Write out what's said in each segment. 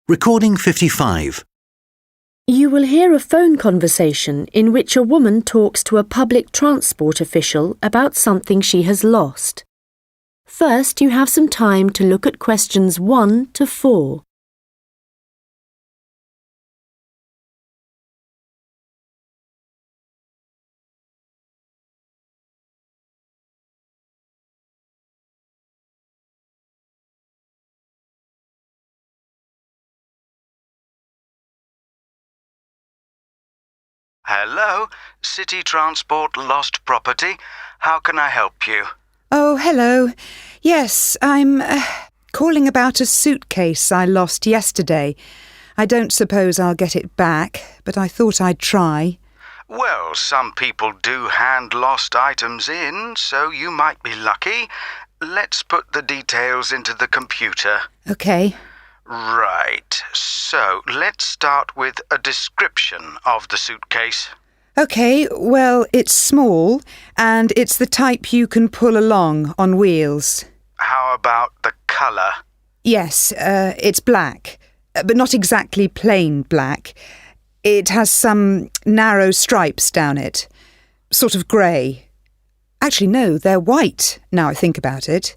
Recording 55. You will hear a phone conversation in which a woman talks to a public transport official about something she has lost. First, you have some time to look at questions 1 to 4. Hello, City Transport Lost Property. How can I help you? Oh, hello. Yes, I'm calling about a suitcase I lost yesterday. I don't suppose I'll get it back, but I thought I'd try. Well, some people do hand lost items in, so you might be lucky. Let's put the details into the computer. OK. Right, so let's start with a description of the suitcase. OK, well, it's small, and it's the type you can pull along on wheels. How about the colour? Yes, it's black, but not exactly plain black. It has some narrow stripes down it, sort of grey. Actually, no, they're white, now I think about it.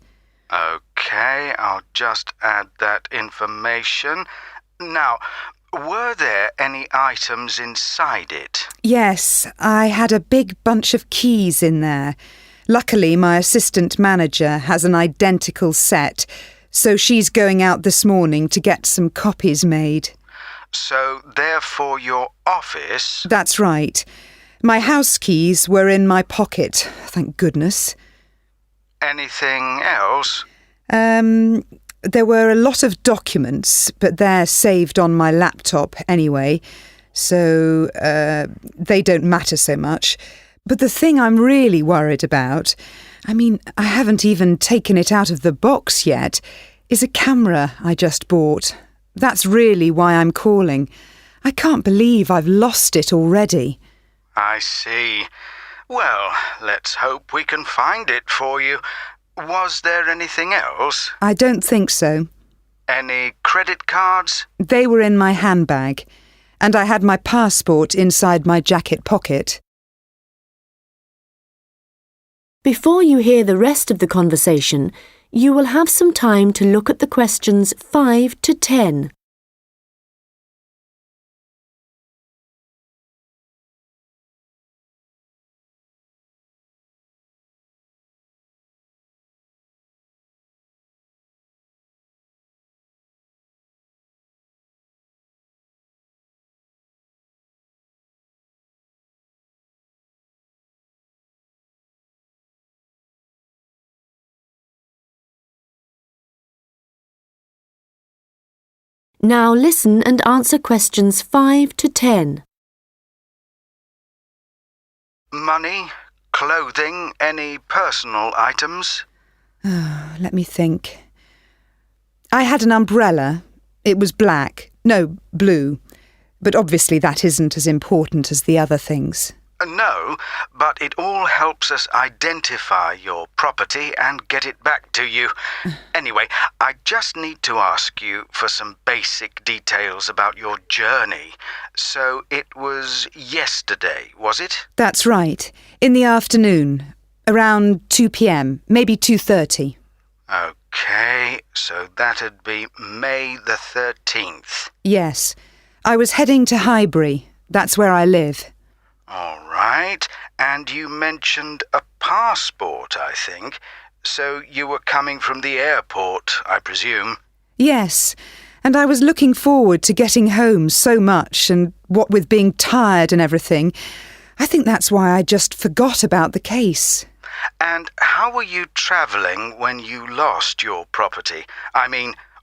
OK, I'll just add that information. Now, were there any items inside it? Yes, I had a big bunch of keys in there. Luckily, my assistant manager has an identical set, so she's going out this morning to get some copies made. So, therefore, your office... That's right. My house keys were in my pocket, thank goodness. Anything else? There were a lot of documents, but they're saved on my laptop anyway, so they don't matter so much. But the thing I'm really worried about, I haven't even taken it out of the box yet, is a camera I just bought. That's really why I'm calling. I can't believe I've lost it already. I see. Well, let's hope we can find it for you. Was there anything else? I don't think so. Any credit cards? They were in my handbag, and I had my passport inside my jacket pocket. Before you hear the rest of the conversation, you will have some time to look at the questions 5 to 10. Now listen and answer questions 5 to 10. Money, clothing, any personal items? Let me think. I had an umbrella. It was black. No, blue. But obviously that isn't as important as the other things. No, but it all helps us identify your property and get it back to you. Anyway, I just need to ask you for some basic details about your journey. So it was yesterday, was it? That's right. In the afternoon. Around 2 p.m, maybe 2:30. OK, so that'd be May the 13th. Yes. I was heading to Highbury. That's where I live. All right, and you mentioned a passport, I think. So you were coming from the airport, I presume? Yes, and I was looking forward to getting home so much, and what with being tired and everything, I think that's why I just forgot about the case. And how were you travelling when you lost your property?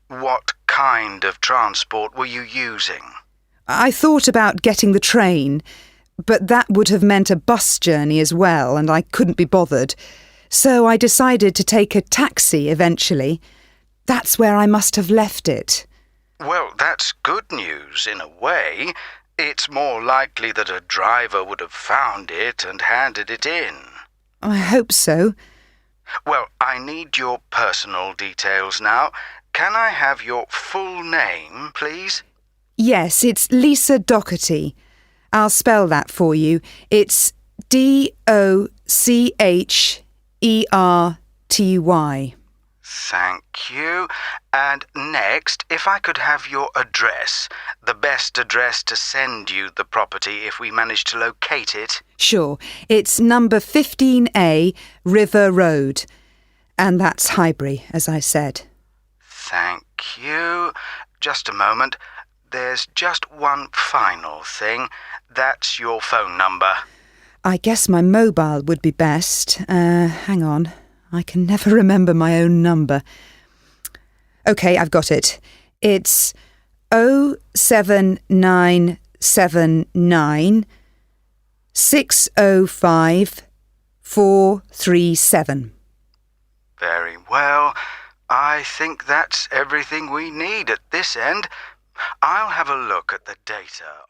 What kind of transport were you using? I thought about getting the train, but that would have meant a bus journey as well, and I couldn't be bothered. So I decided to take a taxi eventually. That's where I must have left it. Well, that's good news in a way. It's more likely that a driver would have found it and handed it in. I hope so. Well, I need your personal details now. can I have your full name, please? Yes, it's Lisa Docherty. I'll spell that for you. It's Docherty. Thank you. And next, if I could have your address, the best address to send you the property if we manage to locate it. Sure. It's number 15A, River Road. And that's Highbury, as I said. Thank you. Just a moment. There's just one final thing. That's your phone number. I guess my mobile would be best. Hang on. I can never remember my own number. OK, I've got it. It's 07979 605 437. Very well. I think that's everything we need at this end. I'll have a look at the data on.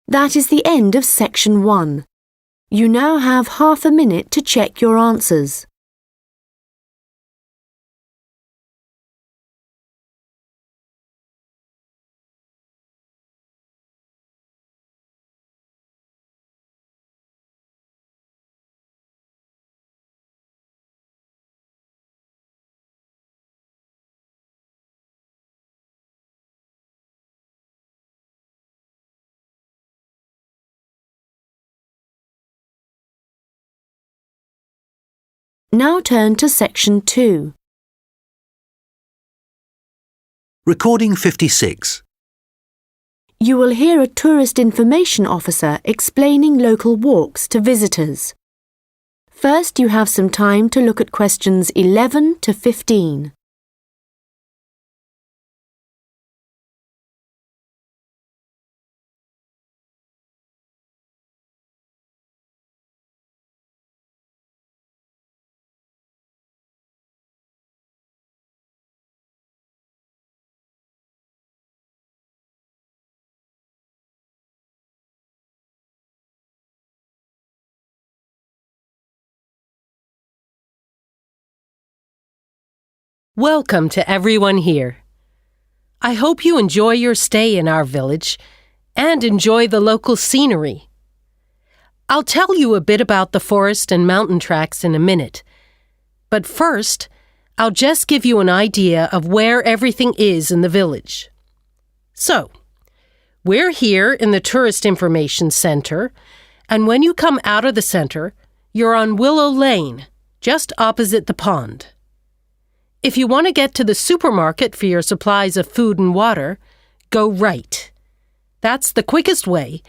That is the end of section 1. You now have half a minute to check your answers. Now turn to section 2. Recording 56. You will hear a tourist information officer explaining local walks to visitors. First, you have some time to look at questions 11 to 15. Welcome to everyone here. I hope you enjoy your stay in our village and enjoy the local scenery. I'll tell you a bit about the forest and mountain tracks in a minute, but first, I'll just give you an idea of where everything is in the village. So, we're here in the Tourist Information Center, and when you come out of the center, you're on Willow Lane, just opposite the pond. If you want to get to the supermarket for your supplies of food and water, go right. That's the quickest way,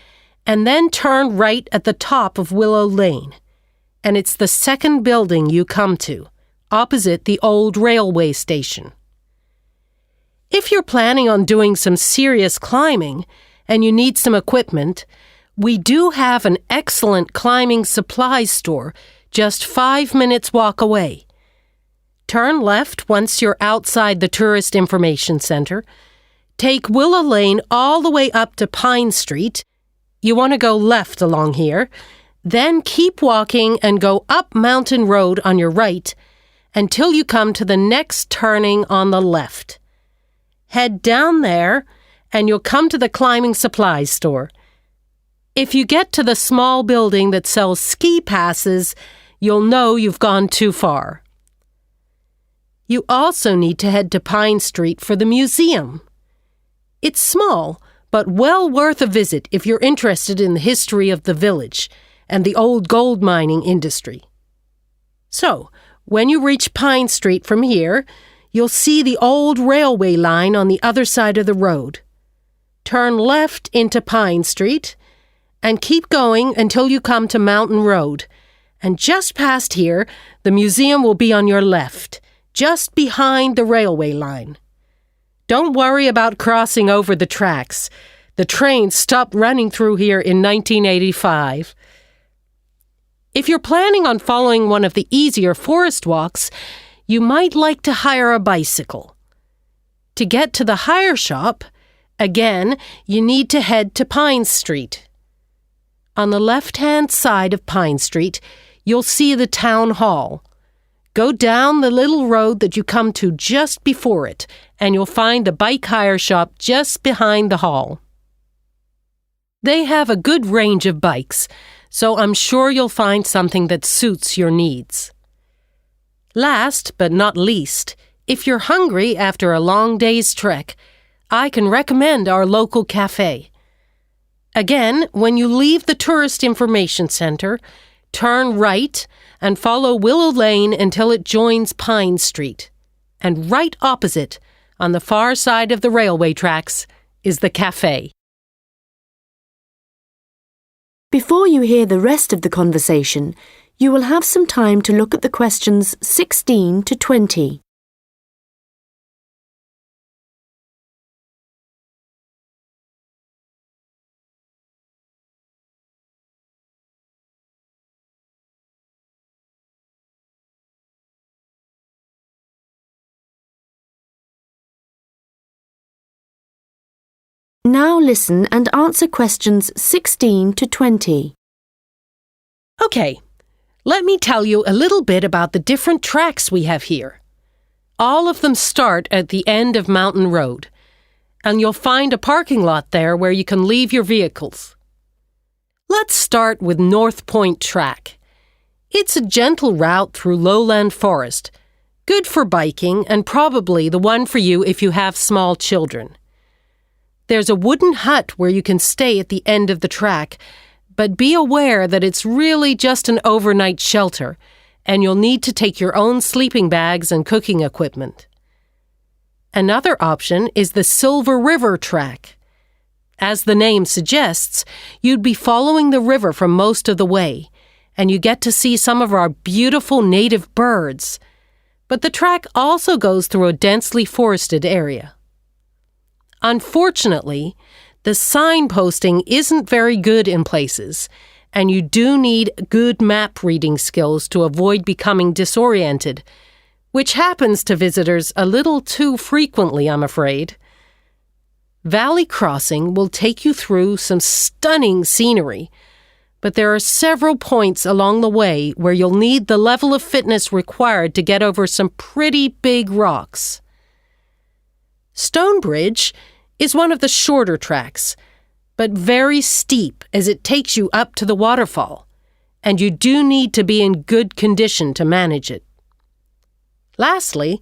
and then turn right at the top of Willow Lane. And it's the second building you come to, opposite the old railway station. If you're planning on doing some serious climbing and you need some equipment, we do have an excellent climbing supplies store just 5 minutes walk away. Turn left once you're outside the Tourist Information Center. Take Willow Lane all the way up to Pine Street. You want to go left along here. Then keep walking and go up Mountain Road on your right until you come to the next turning on the left. Head down there and you'll come to the climbing supplies store. If you get to the small building that sells ski passes, you'll know you've gone too far. You also need to head to Pine Street for the museum. It's small, but well worth a visit if you're interested in the history of the village and the old gold mining industry. So, when you reach Pine Street from here, you'll see the old railway line on the other side of the road. Turn left into Pine Street and keep going until you come to Mountain Road. And just past here, the museum will be on your left, just behind the railway line. Don't worry about crossing over the tracks. The train stopped running through here in 1985. If you're planning on following one of the easier forest walks, you might like to hire a bicycle. To get to the hire shop, again, you need to head to Pine Street. On the left-hand side of Pine Street, you'll see the town hall. Go down the little road that you come to just before it, and you'll find the bike hire shop just behind the hall. They have a good range of bikes, so I'm sure you'll find something that suits your needs. Last but not least, if you're hungry after a long day's trek, I can recommend our local cafe. Again, when you leave the Tourist Information Center, turn right and follow Willow Lane until it joins Pine Street. And right opposite, on the far side of the railway tracks, is the cafe. Before you hear the rest of the conversation, you will have some time to look at the questions 16 to 20. Now listen and answer questions 16 to 20. Okay, let me tell you a little bit about the different tracks we have here. All of them start at the end of Mountain Road, and you'll find a parking lot there where you can leave your vehicles. Let's start with North Point Track. It's a gentle route through lowland forest, good for biking and probably the one for you if you have small children. There's a wooden hut where you can stay at the end of the track, but be aware that it's really just an overnight shelter, and you'll need to take your own sleeping bags and cooking equipment. Another option is the Silver River Track. As the name suggests, you'd be following the river for most of the way, and you get to see some of our beautiful native birds. But the track also goes through a densely forested area. Unfortunately, the signposting isn't very good in places, and you do need good map reading skills to avoid becoming disoriented, which happens to visitors a little too frequently, I'm afraid. Valley Crossing will take you through some stunning scenery, but there are several points along the way where you'll need the level of fitness required to get over some pretty big rocks. Stonebridge is one of the shorter tracks, but very steep as it takes you up to the waterfall, and you do need to be in good condition to manage it. Lastly,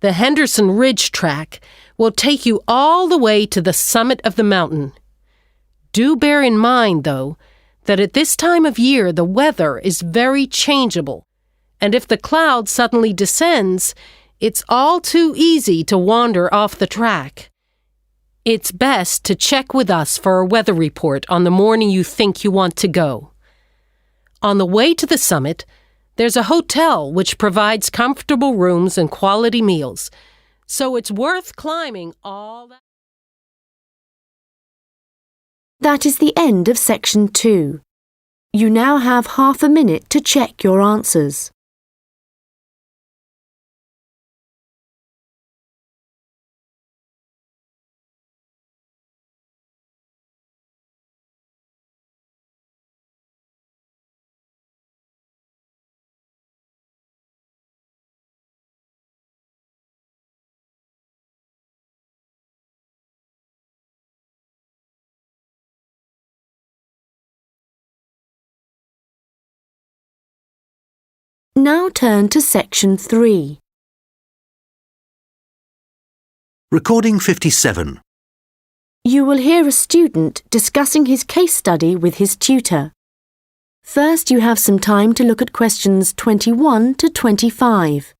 the Henderson Ridge track will take you all the way to the summit of the mountain. Do bear in mind, though, that at this time of year the weather is very changeable, and if the cloud suddenly descends, it's all too easy to wander off the track. It's best to check with us for a weather report on the morning you think you want to go. On the way to the summit, there's a hotel which provides comfortable rooms and quality meals, so it's worth climbing all that. That is the end of section 2. You now have half a minute to check your answers. Now turn to section 3. Recording 57. You will hear a student discussing his case study with his tutor. First, you have some time to look at questions 21 to 25.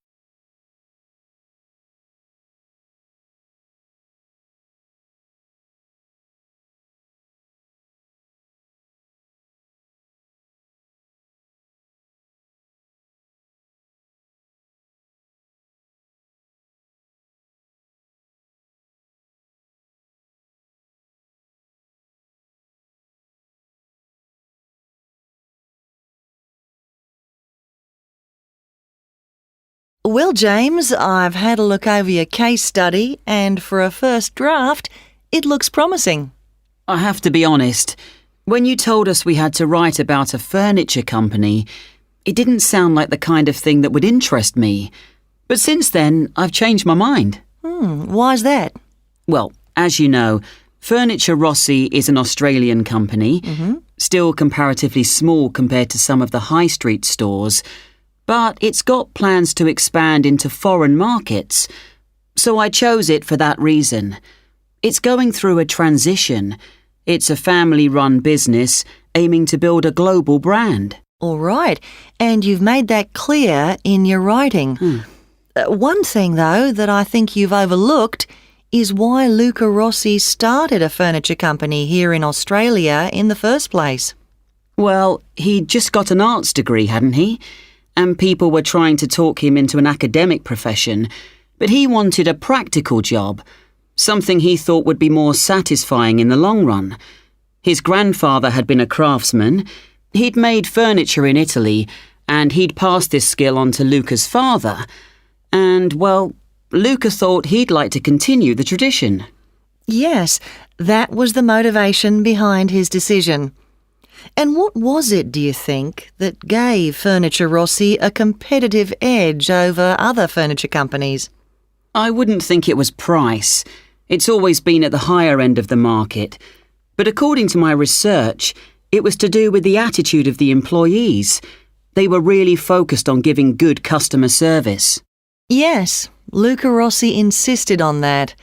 Well, James, I've had a look over your case study, and for a first draft, it looks promising. I have to be honest. When you told us we had to write about a furniture company, It didn't sound like the kind of thing that would interest me. But since then, I've changed my mind. Why's that? Well, as you know, Furniture Rossi is an Australian company, still comparatively small compared to some of the high street stores, but it's got plans to expand into foreign markets. So I chose it for that reason. It's going through a transition. It's a family-run business aiming to build a global brand. All right, and you've made that clear in your writing. One thing, though, that I think you've overlooked is why Luca Rossi started a furniture company here in Australia in the first place. Well, he'd just got an arts degree, hadn't he? And people were trying to talk him into an academic profession, but he wanted a practical job, something he thought would be more satisfying in the long run. His grandfather had been a craftsman. He'd made furniture in Italy, and he'd passed this skill on to Luca's father. And, well, Luca thought he'd like to continue the tradition. Yes, that was the motivation behind his decision. And what was it, do you think, that gave Furniture Rossi a competitive edge over other furniture companies? I wouldn't think it was price. It's always been at the higher end of the market. But according to my research, it was to do with the attitude of the employees. They were really focused on giving good customer service. Yes, Luca Rossi insisted on that.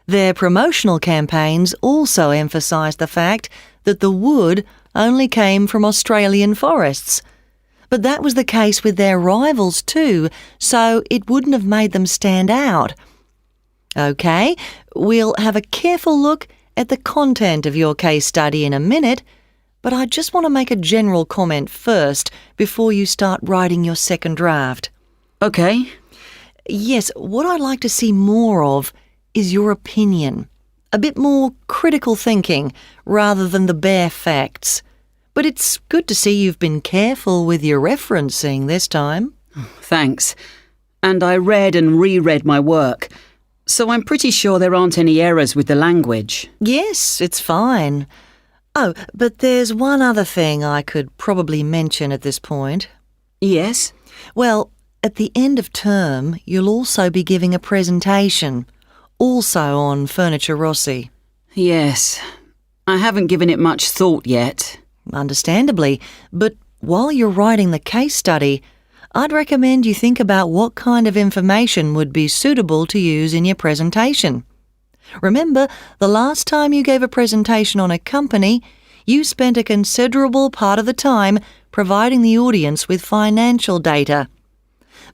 Their promotional campaigns also emphasised the fact that the wood only came from Australian forests. But that was the case with their rivals too, so it wouldn't have made them stand out. OK, we'll have a careful look at the content of your case study in a minute, but I just want to make a general comment first before you start writing your second draft. OK. Yes, what I'd like to see more of is your opinion. A bit more critical thinking rather than the bare facts. But it's good to see you've been careful with your referencing this time. Thanks. And I read and reread my work, so I'm pretty sure there aren't any errors with the language. Yes, it's fine. Oh, but there's one other thing I could probably mention at this point. Yes? Well, at the end of term, you'll also be giving a presentation, also on Furniture Rossi. Yes. I haven't given it much thought yet. Understandably, but while you're writing the case study, I'd recommend you think about what kind of information would be suitable to use in your presentation. Remember, the last time you gave a presentation on a company, you spent a considerable part of the time providing the audience with financial data.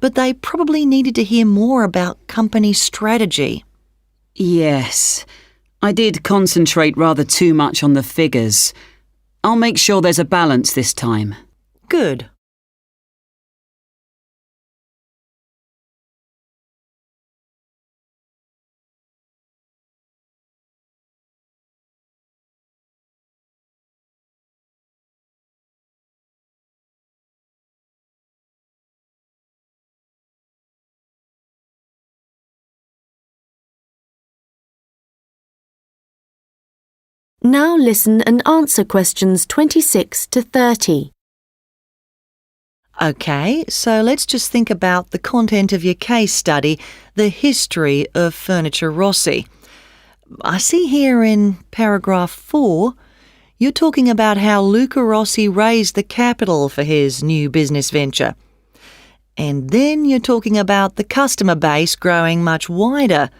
But they probably needed to hear more about company strategy. Yes. I did concentrate rather too much on the figures. I'll make sure there's a balance this time. Good. Now listen and answer questions 26 to 30. OK, so let's just think about the content of your case study, the history of Furniture Rossi. I see here in paragraph 4, you're talking about how Luca Rossi raised the capital for his new business venture. And then you're talking about the customer base growing much wider.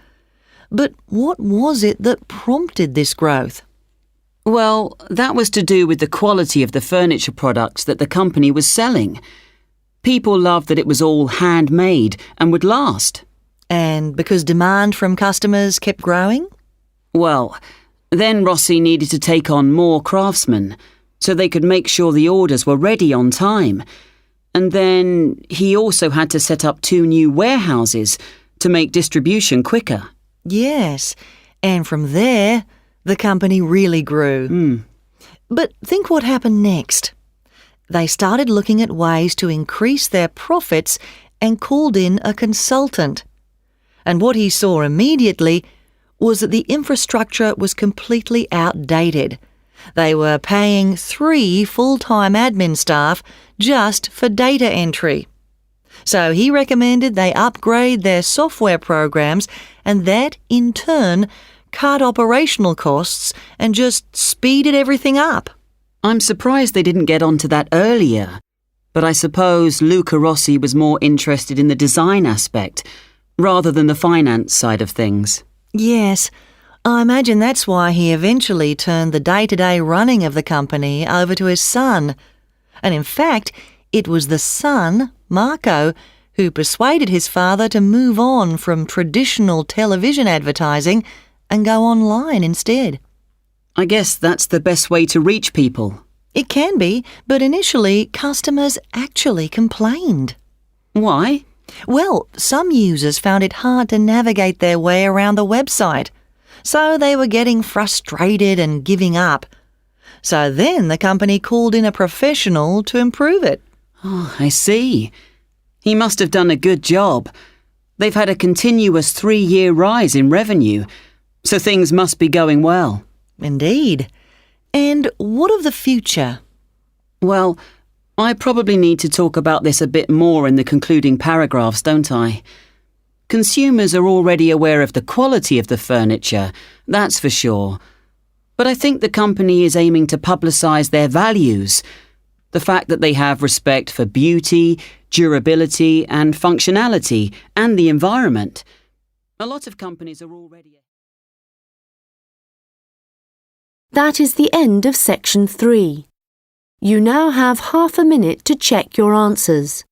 But what was it that prompted this growth? Well, that was to do with the quality of the furniture products that the company was selling. People loved that it was all handmade and would last. And because demand from customers kept growing? Well, then Rossi needed to take on more craftsmen so they could make sure the orders were ready on time. And then he also had to set up 2 new warehouses to make distribution quicker. Yes, and from there, the company really grew. But think what happened next. They started looking at ways to increase their profits and called in a consultant. And what he saw immediately was that the infrastructure was completely outdated. They were paying 3 full-time admin staff just for data entry. So he recommended they upgrade their software programs, and that, in turn, cut operational costs and just speeded everything up. I'm surprised they didn't get onto that earlier. But I suppose Luca Rossi was more interested in the design aspect, rather than the finance side of things. Yes, I imagine that's why he eventually turned the day-to-day running of the company over to his son. And in fact, it was the son, Marco, who persuaded his father to move on from traditional television advertising and go online instead. I guess that's the best way to reach people. It can be, but initially customers actually complained. Why? Well, some users found it hard to navigate their way around the website, so they were getting frustrated and giving up. So then the company called in a professional to improve it. Oh, I see. He must have done a good job. They've had a continuous 3-year rise in revenue, so things must be going well. Indeed. And what of the future? Well, I probably need to talk about this a bit more in the concluding paragraphs, don't I? Consumers are already aware of the quality of the furniture, that's for sure. But I think the company is aiming to publicise their values. The fact that they have respect for beauty, durability and functionality and the environment. A lot of companies are already... That is the end of section 3. You now have half a minute to check your answers.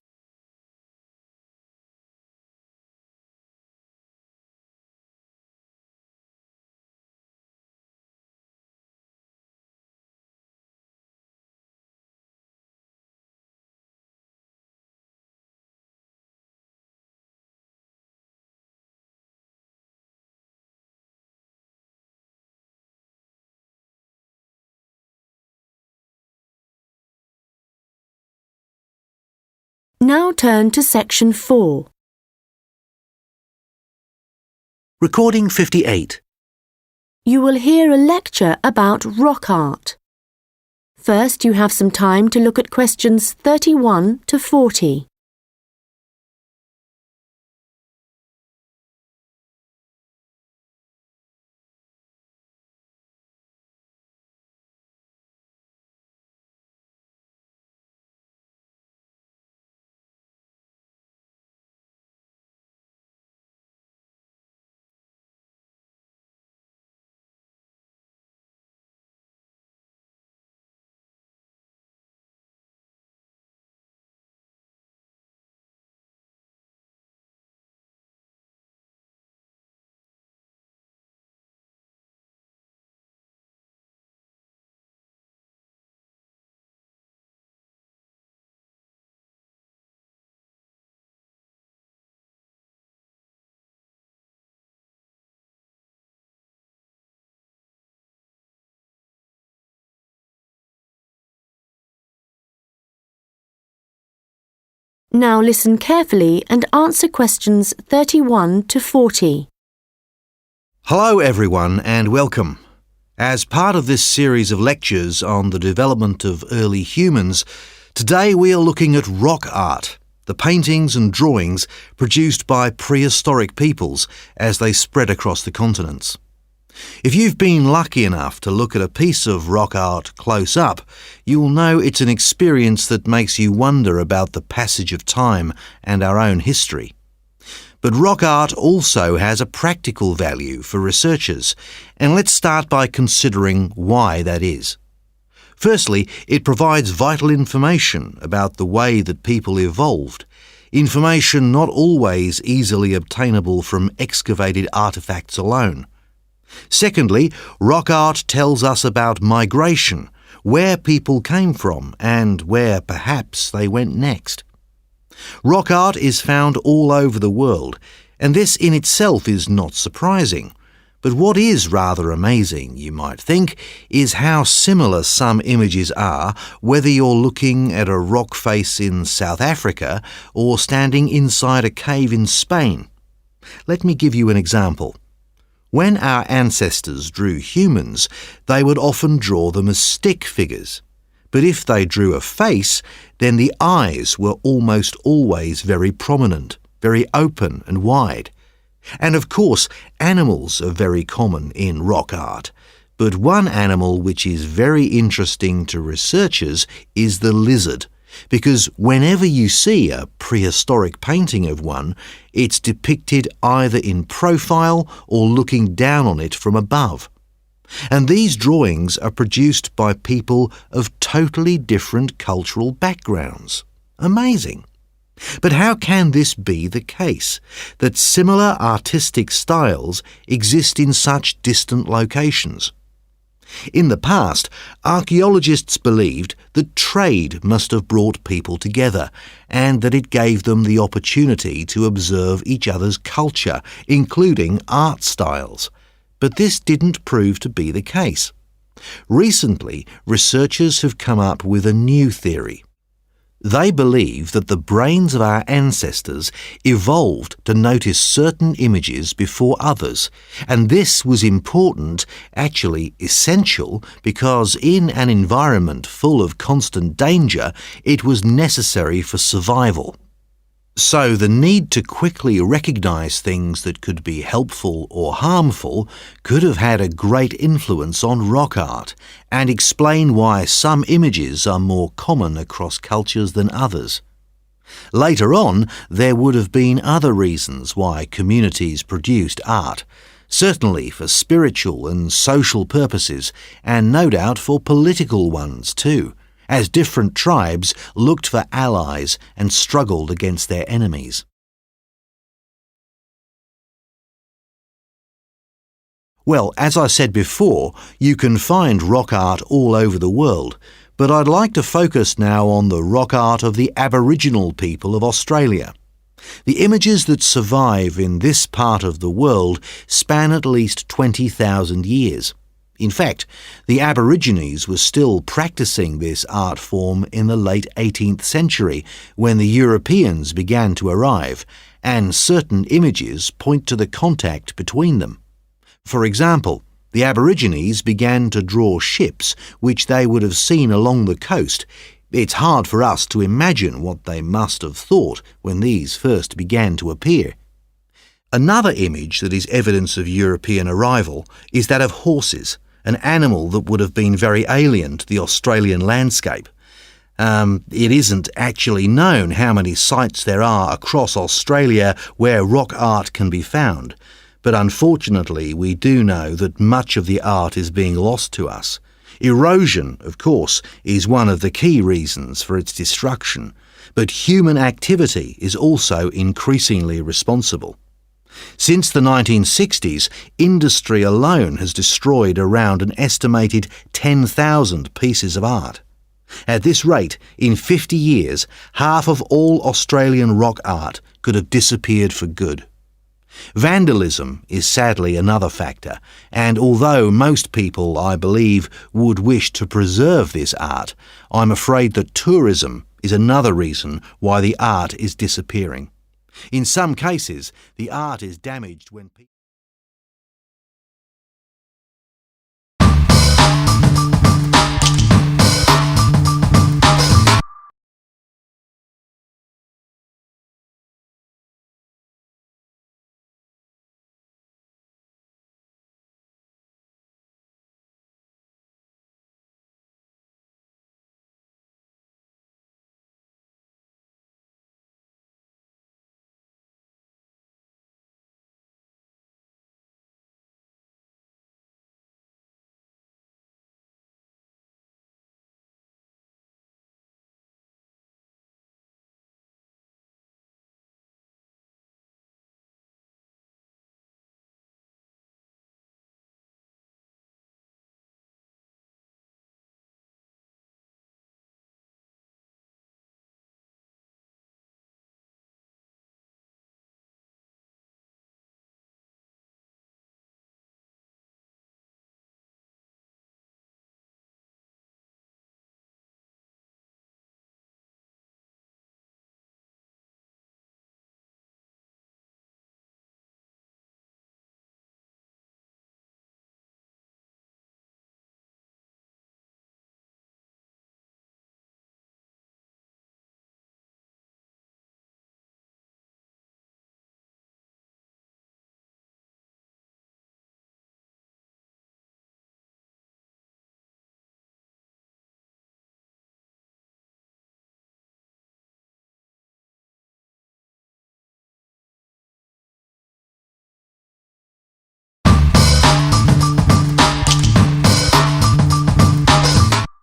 Now turn to section 4. Recording 58. You will hear a lecture about rock art. First, you have some time to look at questions 31 to 40. Now listen carefully and answer questions 31 to 40. Hello everyone and welcome. As part of this series of lectures on the development of early humans, today we are looking at rock art, the paintings and drawings produced by prehistoric peoples as they spread across the continents. If you've been lucky enough to look at a piece of rock art close up, you will know it's an experience that makes you wonder about the passage of time and our own history. But rock art also has a practical value for researchers, and let's start by considering why that is. Firstly, it provides vital information about the way that people evolved, information not always easily obtainable from excavated artefacts alone. Secondly, rock art tells us about migration, where people came from and where perhaps they went next. Rock art is found all over the world, and this in itself is not surprising. But what is rather amazing, you might think, is how similar some images are, whether you're looking at a rock face in South Africa or standing inside a cave in Spain. Let me give you an example. When our ancestors drew humans, they would often draw them as stick figures. But if they drew a face, then the eyes were almost always very prominent, very open and wide. And of course, animals are very common in rock art. But one animal which is very interesting to researchers is the lizard, because whenever you see a prehistoric painting of one, it's depicted either in profile or looking down on it from above. And these drawings are produced by people of totally different cultural backgrounds. Amazing. But how can this be the case, that similar artistic styles exist in such distant locations? In the past, archaeologists believed that trade must have brought people together, and that it gave them the opportunity to observe each other's culture, including art styles. But this didn't prove to be the case. Recently, researchers have come up with a new theory. They believe that the brains of our ancestors evolved to notice certain images before others, and this was important, actually essential, because in an environment full of constant danger, it was necessary for survival. So the need to quickly recognise things that could be helpful or harmful could have had a great influence on rock art and explain why some images are more common across cultures than others. Later on, there would have been other reasons why communities produced art, certainly for spiritual and social purposes, and no doubt for political ones too, as different tribes looked for allies and struggled against their enemies. Well, as I said before, you can find rock art all over the world, but I'd like to focus now on the rock art of the Aboriginal people of Australia. The images that survive in this part of the world span at least 20,000 years. In fact, the Aborigines were still practicing this art form in the late 18th century when the Europeans began to arrive, and certain images point to the contact between them. For example, the Aborigines began to draw ships which they would have seen along the coast. It's hard for us to imagine what they must have thought when these first began to appear. Another image that is evidence of European arrival is that of horses, an animal that would have been very alien to the Australian landscape. It isn't actually known how many sites there are across Australia where rock art can be found, but unfortunately we do know that much of the art is being lost to us. Erosion, of course, is one of the key reasons for its destruction, but human activity is also increasingly responsible. Since the 1960s, industry alone has destroyed around an estimated 10,000 pieces of art. At this rate, in 50 years, half of all Australian rock art could have disappeared for good. Vandalism is sadly another factor, and although most people, I believe, would wish to preserve this art, I'm afraid that tourism is another reason why the art is disappearing. In some cases, the art is damaged when people